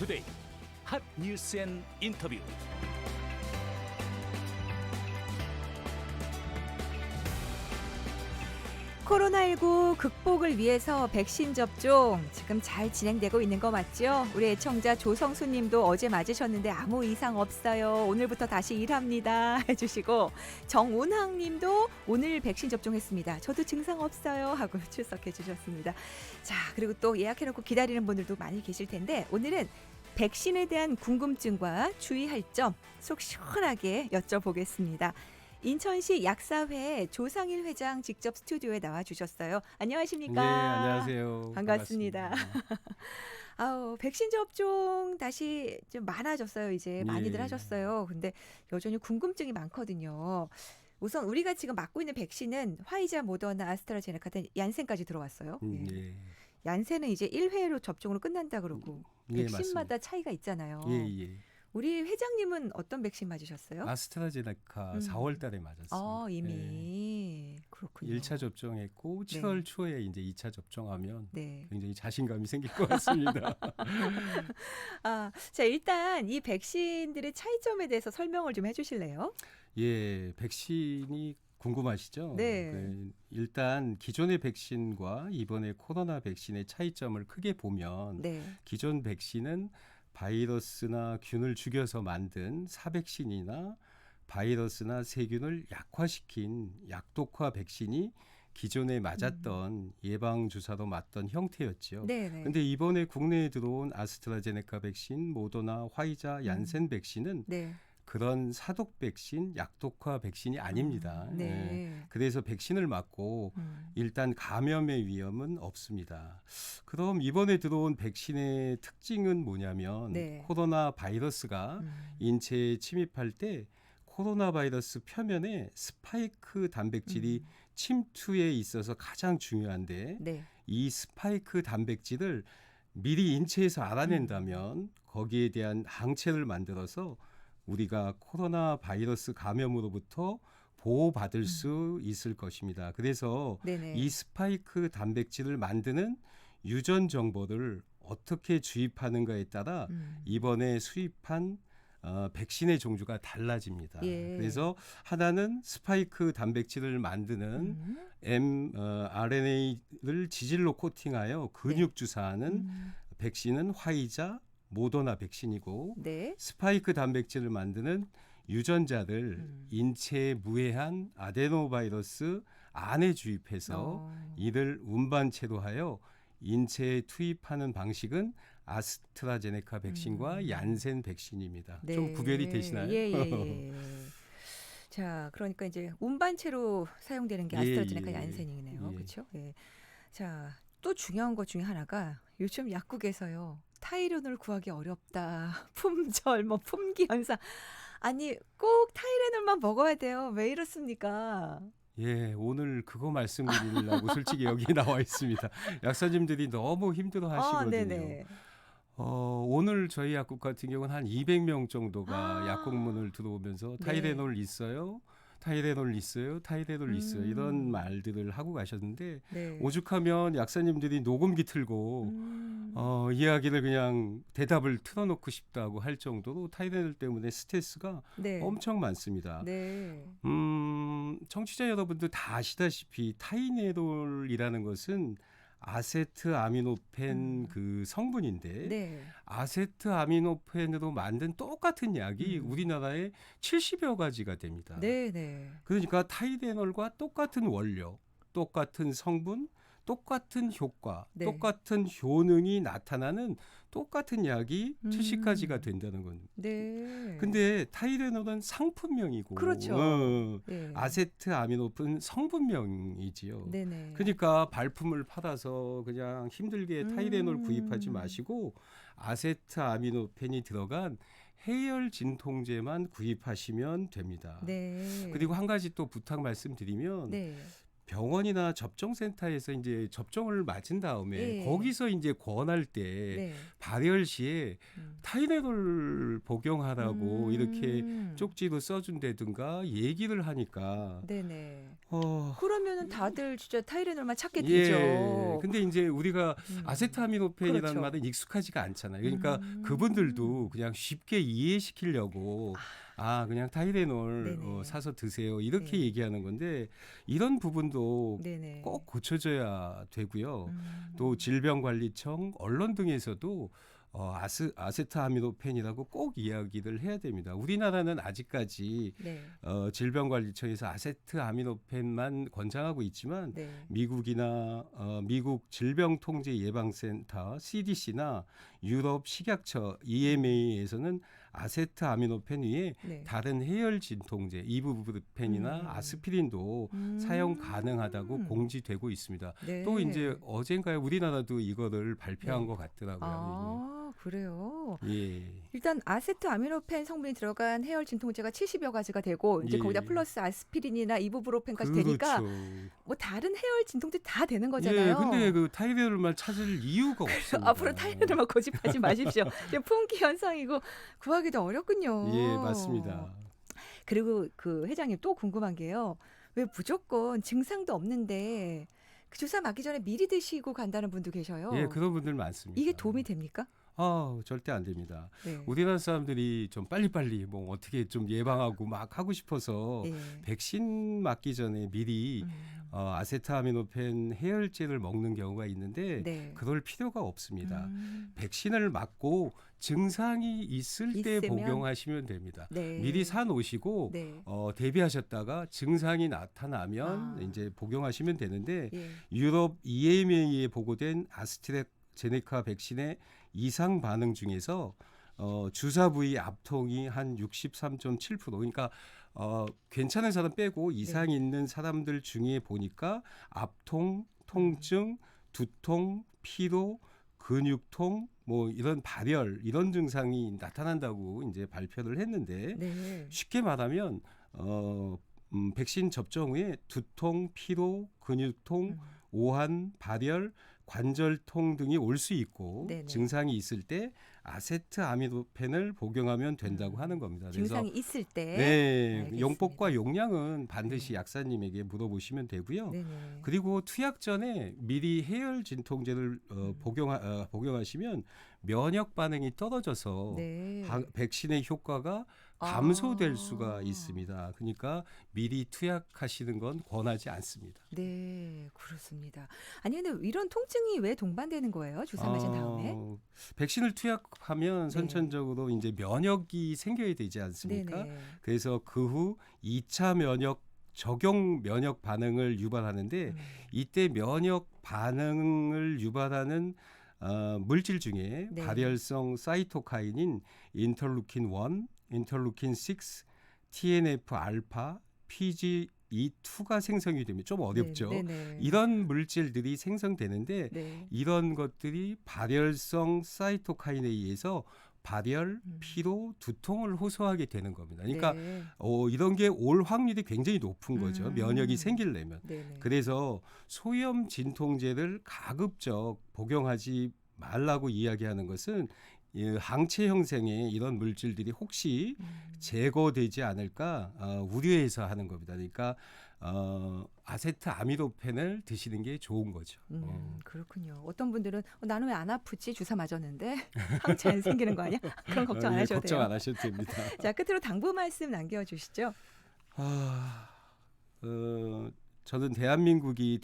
투데이 핫 뉴스 앤 인터뷰. 코로나19 극복을 위해서 백신 접종 지금 잘 진행되고 있는 거 맞죠? 우리 애청자 조성수 님도 어제 맞으셨는데 아무 이상 없어요. 오늘부터 다시 일합니다 해주시고, 정운항 님도 오늘 백신 접종했습니다. 저도 증상 없어요 하고 출석해 주셨습니다. 자, 그리고 또 예약해놓고 기다리는 분들도 많이 계실 텐데, 오늘은 백신에 대한 궁금증과 주의할 점 속 시원하게 여쭤보겠습니다. 인천시 약사회 조상일 회장 직접 스튜디오에 나와주셨어요. 안녕하십니까? 네, 안녕하세요. 반갑습니다. 아우, 백신 접종 다시 좀 많아졌어요. 이제 많이들 예. 하셨어요. 근데 여전히 궁금증이 많거든요. 우선 우리가 지금 맞고 있는 백신은 화이자, 모더나, 아스트라제네카 등 얀센까지 들어왔어요. 예. 예. 얀센은 이제 1회로 접종으로 끝난다 그러고 예, 백신마다 맞습니다. 차이가 있잖아요. 예, 예. 우리 회장님은 어떤 백신 맞으셨어요? 아스트라제네카 4월 달에 맞았습니다. 이미 그렇군요. 1차 접종했고 네. 7월 초에 이제 2차 접종하면 네. 굉장히 자신감이 생길 것 같습니다. 자, 일단 이 백신들의 차이점에 대해서 설명을 좀 해주실래요? 예, 백신이 궁금하시죠? 네. 일단 기존의 백신과 이번에 코로나 백신의 차이점을 크게 보면 네. 기존 백신은 바이러스나 균을 죽여서 만든 사백신이나 바이러스나 세균을 약화시킨 약독화 백신이 기존에 맞았던 예방주사로 맞던 형태였죠. 네네. 그런데 이번에 국내에 들어온 아스트라제네카 백신, 모더나, 화이자, 얀센 백신은 네. 그런 사독 백신, 약독화 백신이 아닙니다. 네. 예. 그래서 백신을 맞고 일단 감염의 위험은 없습니다. 그럼 이번에 들어온 백신의 특징은 뭐냐면 네. 코로나 바이러스가 인체에 침입할 때 코로나 바이러스 표면에 스파이크 단백질이 침투에 있어서 가장 중요한데 네. 이 스파이크 단백질을 미리 인체에서 알아낸다면 거기에 대한 항체를 만들어서 우리가 코로나 바이러스 감염으로부터 보호받을 수 있을 것입니다. 그래서 네네. 이 스파이크 단백질을 만드는 유전 정보를 어떻게 주입하는가에 따라 이번에 수입한 백신의 종류가 달라집니다. 예. 그래서 하나는 스파이크 단백질을 만드는 mRNA를 지질로 코팅하여 근육 주사하는 백신은 화이자, 모더나 백신이고, 네. 스파이크 단백질을 만드는 유전자를 인체에 무해한 아데노바이러스 안에 주입해서 이를 운반체로 하여 인체에 투입하는 방식은 아스트라제네카 백신과 얀센 백신입니다. 네. 좀 구별이 되시나요? 예. 자, 그러니까 이제 운반체로 사용되는 게 예, 아스트라제네카 예. 얀센이네요. 예. 그렇죠? 예. 자, 또 중요한 것 중에 하나가 요즘 약국에서요. 타이레놀 구하기 어렵다. 품절, 품귀 현상. 아니, 꼭 타이레놀만 먹어야 돼요. 왜 이렇습니까? 예, 오늘 그거 말씀드리려고 솔직히 여기 나와 있습니다. 약사님들이 너무 힘들어 하시거든요. 네네. 오늘 저희 약국 같은 경우는 한 200명 정도가 약국문을 들어오면서 네. 타이레놀 있어요? 타이레놀 있어요? 타이레놀 있어요? 이런 말들을 하고 가셨는데 네. 오죽하면 약사님들이 녹음기 틀고 이야기를 그냥 대답을 틀어놓고 싶다고 할 정도로 타이레놀 때문에 스트레스가 네. 엄청 많습니다. 네. 청취자 여러분들 다 아시다시피 타이레놀이라는 것은 아세트아미노펜 그 성분인데 네. 아세트아미노펜으로 만든 똑같은 약이 우리나라에 70여 가지가 됩니다. 네네. 그러니까 타이레놀과 똑같은 원료, 똑같은 성분, 똑같은 효과, 네. 똑같은 효능이 나타나는 똑같은 약이 70가지가 된다는 건. 네. 근데 타이레놀은 상품명이고 그렇죠. 예. 아세트아미노펜은 성분명이지요. 네네. 그러니까 발품을 팔아서 그냥 힘들게 타이레놀 구입하지 마시고 아세트아미노펜이 들어간 해열 진통제만 구입하시면 됩니다. 네. 그리고 한 가지 또 부탁 말씀드리면 네. 병원이나 접종센터에서 이제 접종을 맞은 다음에 예. 거기서 이제 권할 때 네. 발열 시에 음. 타이레놀 복용하라고 이렇게 음. 쪽지도 써준다든가 얘기를 하니까 네네. 어, 그러면은 다들 진짜 타이레놀만 찾게 예. 되죠. 근데 이제 우리가 음. 아세타미노펜이라는 그렇죠. 말은 익숙하지가 않잖아요. 그러니까 음. 그분들도 그냥 쉽게 이해시키려고 그냥 타이레놀 네네. 사서 드세요. 이렇게 네. 얘기하는 건데 이런 부분도 네네. 꼭 고쳐져야 되고요. 음. 또 질병관리청, 언론 등에서도 아세트아미노펜이라고 꼭 이야기를 해야 됩니다. 우리나라는 아직까지 네. 질병관리청에서 아세트아미노펜만 권장하고 있지만 네. 미국이나 미국 질병통제예방센터 CDC나 유럽 식약처 EMA에서는 아세트아미노펜 위에 네. 다른 해열 진통제 이부브루펜이나 아스피린도 사용 가능하다고 공지되고 있습니다. 네. 또 이제 어젠가에 우리나라도 이거를 발표한 네. 것 같더라고요. 그래요. 예. 일단 아세트아미노펜 성분이 들어간 해열 진통제가 70여 가지가 되고 이제 예. 거기다 플러스 아스피린이나 이부브로펜까지 되니까 그렇죠. 뭐 다른 해열 진통제 다 되는 예, 거잖아요. 근데 그 타이레놀만 찾을 이유가 없습니다. 앞으로 타이레놀만 고집하지 마십시오. 이게 풍기 현상이고 구하기도 어렵군요. 예, 맞습니다. 그리고 그 회장님 또 궁금한 게요. 왜 무조건 증상도 없는데 그 주사 맞기 전에 미리 드시고 간다는 분도 계셔요. 예, 그런 분들 많습니다. 이게 도움이 됩니까? 절대 안 됩니다. 네. 우리나라 사람들이 좀 빨리빨리 뭐 어떻게 좀 예방하고 막 하고 싶어서 예. 백신 맞기 전에 미리 아세트아미노펜 해열제를 먹는 경우가 있는데 네. 그럴 필요가 없습니다. 음. 백신을 맞고 증상이 있을 때 있으면? 복용하시면 됩니다. 네. 미리 사 놓으시고 네. 대비하셨다가 증상이 나타나면 아. 이제 복용하시면 되는데 예. 유럽 EMA에 보고된 아스트라제네카 백신의 이상 반응 중에서 주사 부위 압통이 한 63.7% 그러니까 괜찮은 사람 빼고 이상 네. 있는 사람들 중에 보니까 압통, 통증, 두통, 피로, 근육통 뭐 이런 발열 이런 증상이 나타난다고 이제 발표를 했는데 네. 쉽게 말하면 백신 접종 후에 두통, 피로, 근육통, 오한, 발열, 관절통 등이 올 수 있고 네네. 증상이 있을 때 아세트아미노펜을 복용하면 된다고 하는 겁니다. 그래서 증상이 있을 때. 네, 알겠습니다. 용법과 용량은 반드시 약사님에게 물어보시면 되고요. 네네. 그리고 투약 전에 미리 해열 진통제를 복용하시면 면역 반응이 떨어져서 네. 백신의 효과가 감소될 수가 있습니다. 그러니까 미리 투약하시는 건 권하지 않습니다. 네, 그렇습니다. 아니 근데 이런 통증이 왜 동반되는 거예요? 주사 맞은 다음에? 백신을 투약하면 네. 선천적으로 이제 면역이 생겨야 되지 않습니까? 네네. 그래서 그 후 2차 적용 면역 반응을 유발하는데 이때 면역 반응을 유발하는 물질 중에 네. 발열성 사이토카인인 인터루킨 1, 인터루킨 6, TNF 알파, PGE2가 생성이 되면 좀 어렵죠. 네네. 이런 물질들이 생성되는데 네. 이런 것들이 발열성 사이토카인에 의해서 발열, 피로, 두통을 호소하게 되는 겁니다. 그러니까 네. 이런 게 올 확률이 굉장히 높은 거죠. 면역이 생기려면. 네네. 그래서 소염 진통제를 가급적 복용하지 말라고 이야기하는 것은 이 항체 형성에 이런 물질들이 혹시 제거되지 않을까 우려해서 하는 겁니다. 그러니까 아세트아미노펜을 드시는 게 좋은 거죠. 그렇군요. 어떤 분들은 나는 왜 안 아프지? 주사 맞았는데 항체 안 생기는 거 아니야? 그런 걱정 안 예, 하셔도 걱정 돼요. 안 하셔도 됩니다. 자, 끝으로 당부 말씀 남겨주시죠. 저는 대한민국이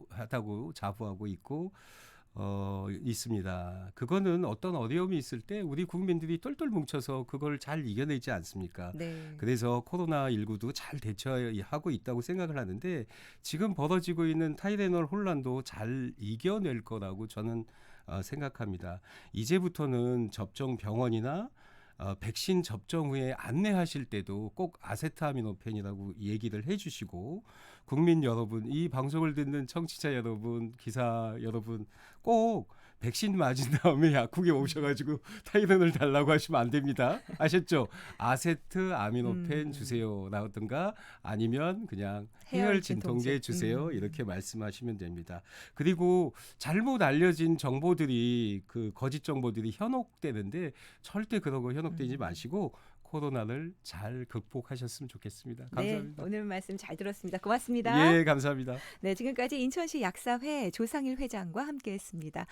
하다고 자부하고 있고 있습니다. 그거는 어떤 어려움이 있을 때 우리 국민들이 똘똘 뭉쳐서 그걸 잘 이겨내지 않습니까? 네. 그래서 코로나19도 잘 대처하고 있다고 생각을 하는데 지금 벌어지고 있는 타이레놀 혼란도 잘 이겨낼 거라고 저는 생각합니다. 이제부터는 접종 병원이나 백신 접종 후에 안내하실 때도 꼭 아세트아미노펜이라고 얘기를 해주시고 국민 여러분, 이 방송을 듣는 청취자 여러분, 기사 여러분 꼭 백신 맞은 다음에 약국에 오셔가지고 타이레놀 달라고 하시면 안 됩니다. 아셨죠? 아세트 아미노펜 주세요 나오든가 아니면 그냥 해열 진통제 주세요. 이렇게 말씀하시면 됩니다. 그리고 잘못 알려진 정보들이 그 거짓 정보들이 현혹되는데 절대 그런 거 현혹되지 마시고 코로나를 잘 극복하셨으면 좋겠습니다. 감사합니다. 네, 오늘 말씀 잘 들었습니다. 고맙습니다. 예, 감사합니다. 네, 지금까지 인천시 약사회 조상일 회장과 함께했습니다.